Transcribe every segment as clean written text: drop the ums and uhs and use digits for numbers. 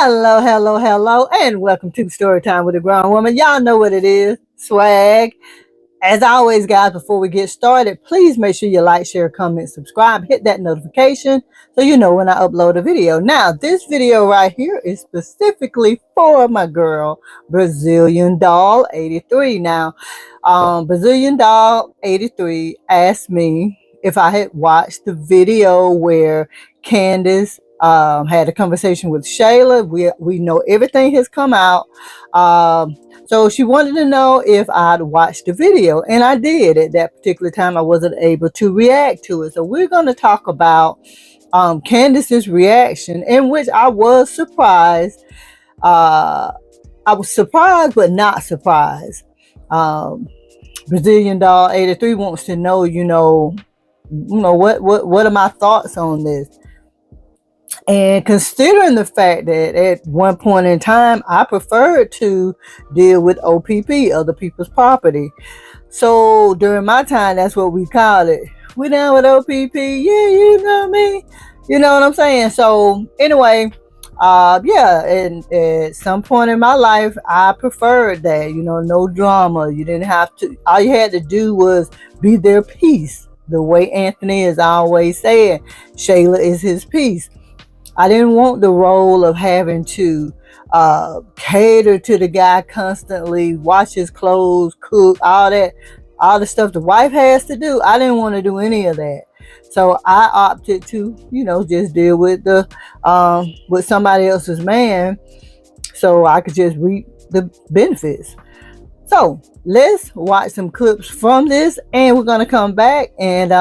Hello, hello, hello, and welcome to Story Time with a Grown Woman. Y'all know what it is, swag. As always, guys, before we get started, please make sure you like, share, comment, subscribe, hit that notification so you know when I upload a video. Now, this video right here is specifically for my girl, Brazilian Doll 83. Now, Brazilian Doll 83 asked me if I had watched the video where Candace had a conversation with Shayla. We know everything has come out. So she wanted to know if I'd watched the video, and I did. At that particular time, I wasn't able to react to it. So we're going to talk about Candace's reaction, in which I was surprised. I was surprised, but not surprised. Brazilian Doll 83 wants to know, what are my thoughts on this? And considering the fact that at one point in time, I preferred to deal with OPP, other people's property. So during my time, that's what we called it. We down with OPP. Yeah, you know me. You know what I'm saying? So anyway, and at some point in my life, I preferred that, no drama. You didn't have to, all you had to do was be their peace. The way Anthony is always saying, Shayla is his peace. I didn't want the role of having to cater to the guy constantly, wash his clothes, cook, all the stuff the wife has to do. I didn't want to do any of that. So I opted to, just deal with with somebody else's man so I could just reap the benefits. So let's watch some clips from this, and we're going to come back and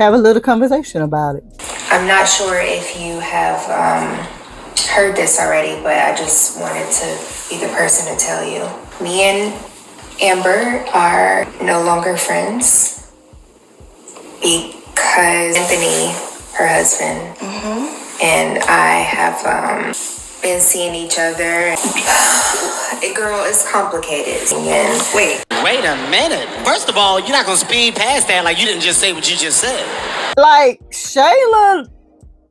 have a little conversation about it. I'm not sure if you have heard this already, but I just wanted to be the person to tell you. Me and Amber are no longer friends because Anthony, her husband, and I have been seeing each other. Girl, it's complicated. And Wait a minute. First of all, you're not going to speed past that like you didn't just say what you just said. Like, Shayla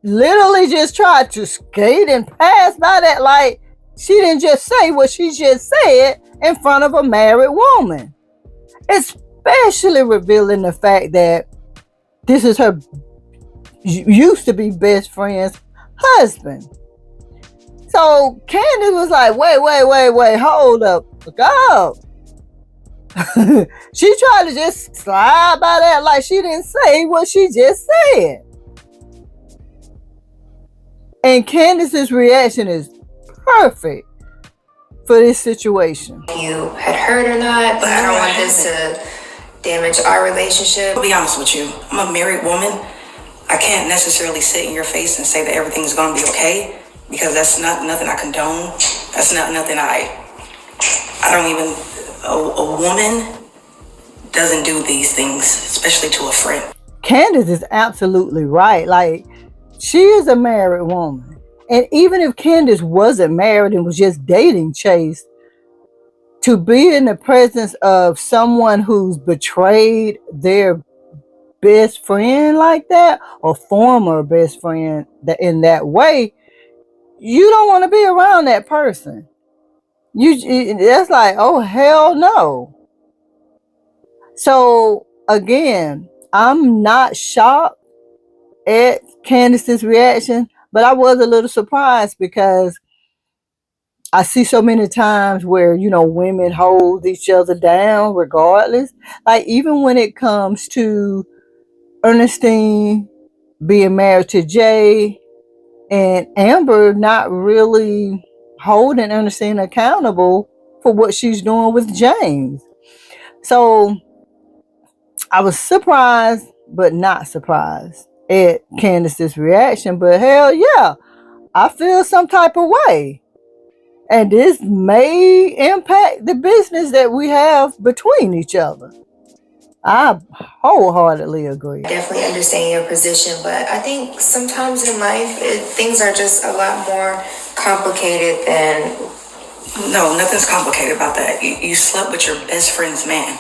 literally just tried to skate and pass by that. Like, she didn't just say what she just said in front of a married woman. Especially revealing the fact that this is her used to be best friend's husband. So Candace was like, wait, hold up, go. She tried to just slide by that like she didn't say what she just said. And Candace's reaction is perfect for this situation. You had heard or not, but I don't want this to damage our relationship. I'll be honest with you. I'm a married woman. I can't necessarily sit in your face and say that everything's going to be okay, because that's not nothing I condone. That's not nothing I don't even, a woman doesn't do these things, especially to a friend. Candace is absolutely right. Like, she is a married woman. And even if Candace wasn't married and was just dating Chase, to be in the presence of someone who's betrayed their best friend like that, or former best friend in that way, you don't want to be around that person. That's like, oh, hell no. So again, I'm not shocked at Candace's reaction, but I was a little surprised because I see so many times where, women hold each other down regardless. Like, even when it comes to Ernestine being married to Jay, and Amber not really holding Ernestine accountable for what she's doing with James. So I was surprised, but not surprised at Candace's reaction. But hell yeah, I feel some type of way. And this may impact the business that we have between each other. I wholeheartedly agree. I definitely understand your position, but I think sometimes in life, things are just a lot more complicated than... No, nothing's complicated about that. You slept with your best friend's man.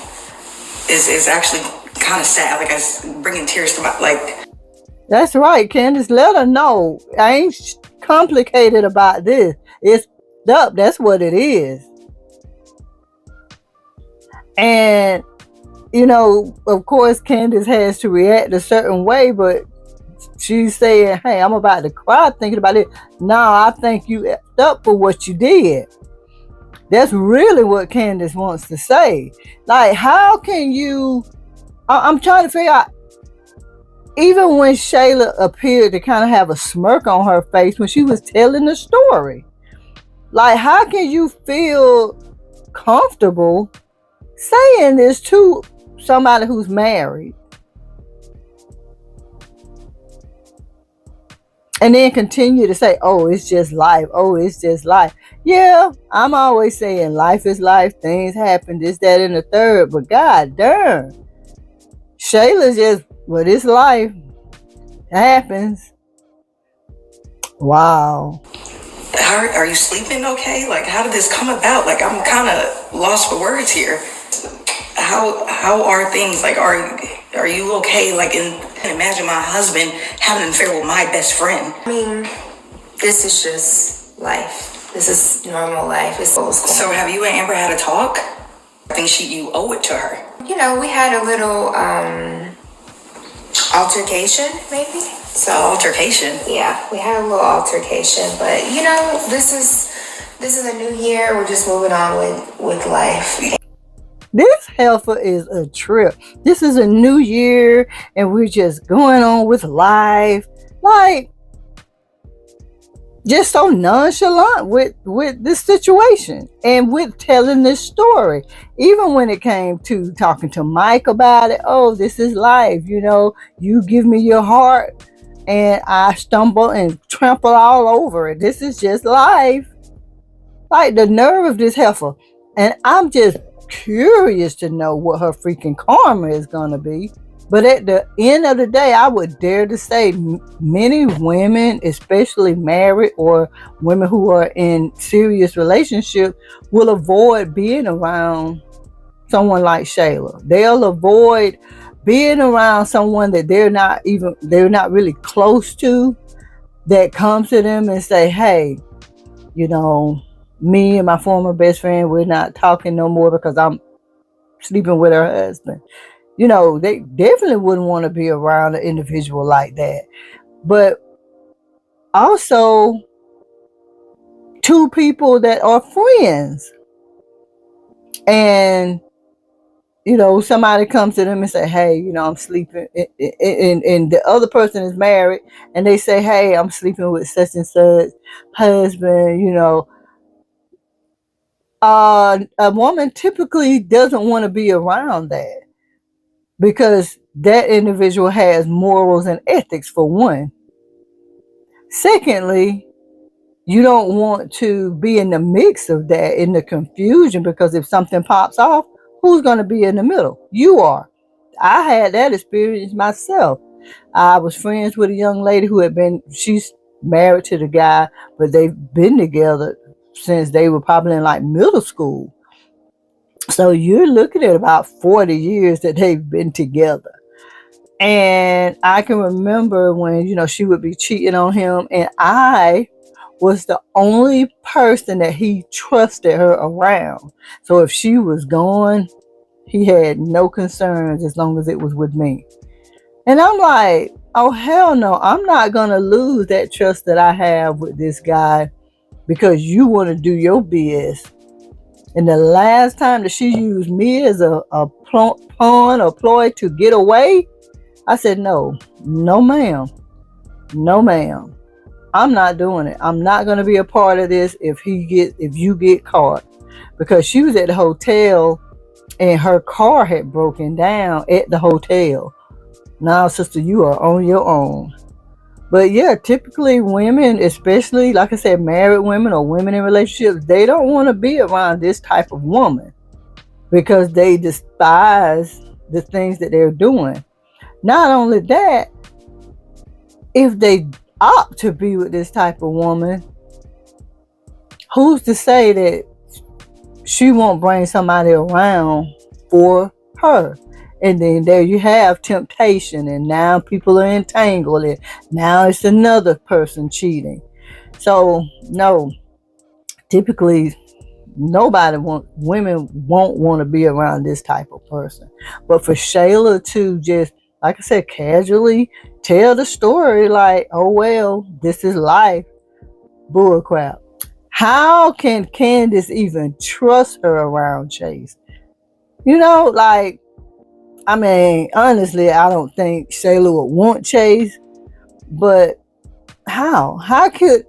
Is actually kind of sad. Like, I was bringing tears to my, like... That's right, Candace. Let her know. I ain't complicated about this. It's up. That's what it is. And, of course, Candace has to react a certain way, but she's saying, hey, I'm about to cry thinking about it. No, I think you effed up for what you did. That's really what Candace wants to say. Like, how can you... I'm trying to figure out, even when Shayla appeared to kind of have a smirk on her face when she was telling the story, like, how can you feel comfortable saying this to somebody who's married and then continue to say, oh, it's just life. Oh, it's just life. Yeah, I'm always saying life is life. Things happen, this, that, and the third. But God darn, Shayla's just, well, it's life. It happens. Wow. Are you sleeping okay? Like, how did this come about? Like, I'm kind of lost for words here. How are things? Like, are you okay? Like, imagine my husband having an affair with my best friend. I mean, this is just life. This is normal life. It's old school. So have you and Amber had a talk? I think you owe it to her. We had a little altercation, maybe. So altercation. Yeah, we had a little altercation, but this is a new year. We're just moving on with life. This heifer is a trip. This is a new year and we're just going on with life. Like, just so nonchalant with this situation and with telling this story. Even when it came to talking to Mike about it, oh, this is life. You give me your heart and I stumble and trample all over it. This is just life. Like, the nerve of this heifer. And I'm just curious to know what her freaking karma is going to be. But at the end of the day, I would dare to say many women, especially married or women who are in serious relationships, will avoid being around someone like Shayla. They'll avoid being around someone that they're not really close to, that comes to them and say, hey, me and my former best friend, we're not talking no more because I'm sleeping with her husband. They definitely wouldn't want to be around an individual like that. But also, two people that are friends, and somebody comes to them and say, hey, I'm sleeping, and the other person is married, and they say, hey, I'm sleeping with such and such husband. A woman typically doesn't want to be around that, because that individual has morals and ethics, for one. Secondly, you don't want to be in the mix of that, in the confusion, because if something pops off, who's going to be in the middle? You are. I had that experience myself. I was friends with a young lady she's married to the guy, but they've been together since they were probably in like middle school. So you're looking at about 40 years that they've been together. And I can remember when, she would be cheating on him, and I was the only person that he trusted her around. So if she was gone, he had no concerns as long as it was with me. And I'm like, oh, hell no, I'm not going to lose that trust that I have with this guy because you want to do your BS. And the last time that she used me as a pawn or ploy to get away, I said, no ma'am. No ma'am. I'm not doing it. I'm not going to be a part of this if you get caught. Because she was at the hotel and her car had broken down at the hotel. Now, sister, you are on your own. But yeah, typically women, especially, like I said, married women or women in relationships, they don't want to be around this type of woman because they despise the things that they're doing. Not only that, if they opt to be with this type of woman, who's to say that she won't bring somebody around for her? And then there you have temptation, and now people are entangled, and now it's another person cheating. So no, typically women won't want to be around this type of person. But for Shayla to just, like I said, casually tell the story like, oh well, this is life, bullcrap. How can Candace even trust her around Chase? You know, like, I mean, honestly, I don't think Shayla would want Chase, but how? How could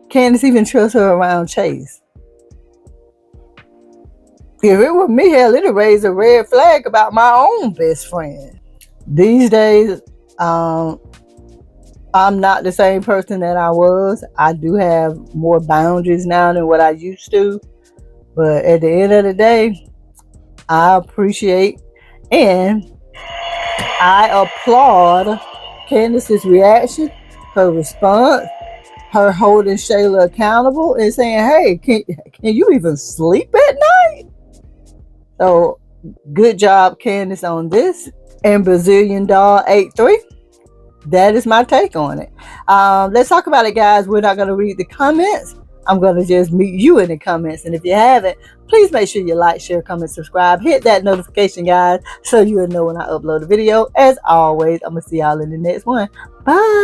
Candace even trust her around Chase? If it were me, hell, it'd raise a red flag about my own best friend. These days, I'm not the same person that I was. I do have more boundaries now than what I used to. But at the end of the day, I appreciate and I applaud Candace's reaction, her response, her holding Shayla accountable and saying, hey, can you even sleep at night? So good job, Candace, on this. And Brazilian Doll 83. That is my take on it. Let's talk about it, guys. We're not going to read the comments. I'm going to just meet you in the comments. And if you haven't, please make sure you like, share, comment, subscribe. Hit that notification, guys, so you'll know when I upload a video. As always, I'm going to see y'all in the next one. Bye.